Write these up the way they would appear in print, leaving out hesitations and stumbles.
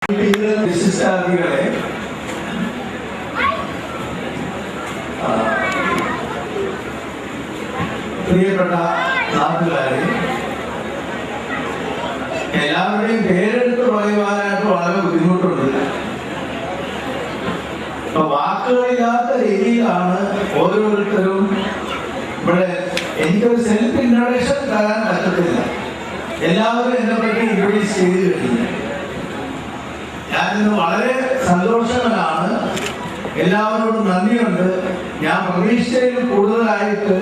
വിശിഷ്ടാതിഥികളെ, പ്രിയപ്പെട്ട നാട്ടുകാരെ, എല്ലാവരുടെയും പേരെടുത്ത് പറയുവാനായിട്ട് വളരെ ബുദ്ധിമുട്ടുണ്ട്. അപ്പൊ വാക്കുകളില്ലാത്ത രീതിയിലാണ് ഓരോരുത്തരും ഇവിടെ. എനിക്കൊരു സെൽഫ് ഇൻട്രൊഡക്ഷൻ തരാൻ പറ്റത്തില്ല. എല്ലാവരും എന്നെ പറ്റി ഇൻട്രൊഡ്യൂസ് ചെയ്ത് കഴിഞ്ഞു. ഞാനിന്ന് വളരെ സന്തോഷവാനാണ്. എല്ലാവരോടും നന്ദിയുണ്ട്. ഞാൻ പ്രതീക്ഷയിൽ കൂടുതലായിട്ട്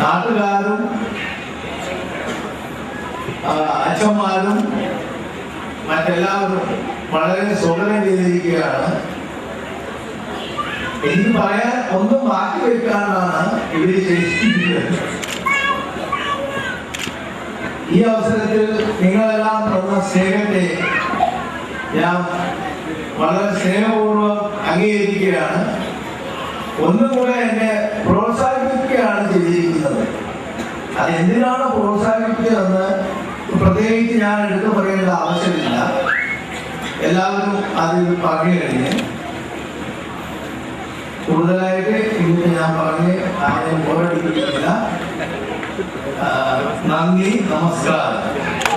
നാട്ടുകാരും അച്ഛന്മാരും മറ്റെല്ലാവരും വളരെ സ്വാഗതം ചെയ്തിരിക്കുകയാണ്. എനിക്ക് പറയാൻ ഒന്നും ബാക്കി വെക്കാനാണ് ഇവര് ചെയ്തിരിക്കുന്നത്. ഈ അവസരത്തിൽ നിങ്ങളെല്ലാം തന്ന സ്നേഹത്തെ ഞാൻ വളരെ സ്നേഹപൂർവ്വം അംഗീകരിക്കുകയാണ്. ഒന്നും കൂടെ എന്നെ പ്രോത്സാഹിപ്പിക്കുകയാണ് ചെയ്തിരിക്കുന്നത്. അതെന്തിനാണ് പ്രോത്സാഹിപ്പിക്കുകയെന്ന് പ്രത്യേകിച്ച് ഞാൻ എടുത്തു പറയേണ്ട ആവശ്യമില്ല. എല്ലാവരും അതിൽ പറഞ്ഞു കഴിഞ്ഞ് കൂടുതലായിട്ട് ഇന്ന് ഞാൻ പറഞ്ഞ് ആരെയും ബോറടിപ്പിക്കുന്നില്ല. നന്ദി, നമസ്കാരം.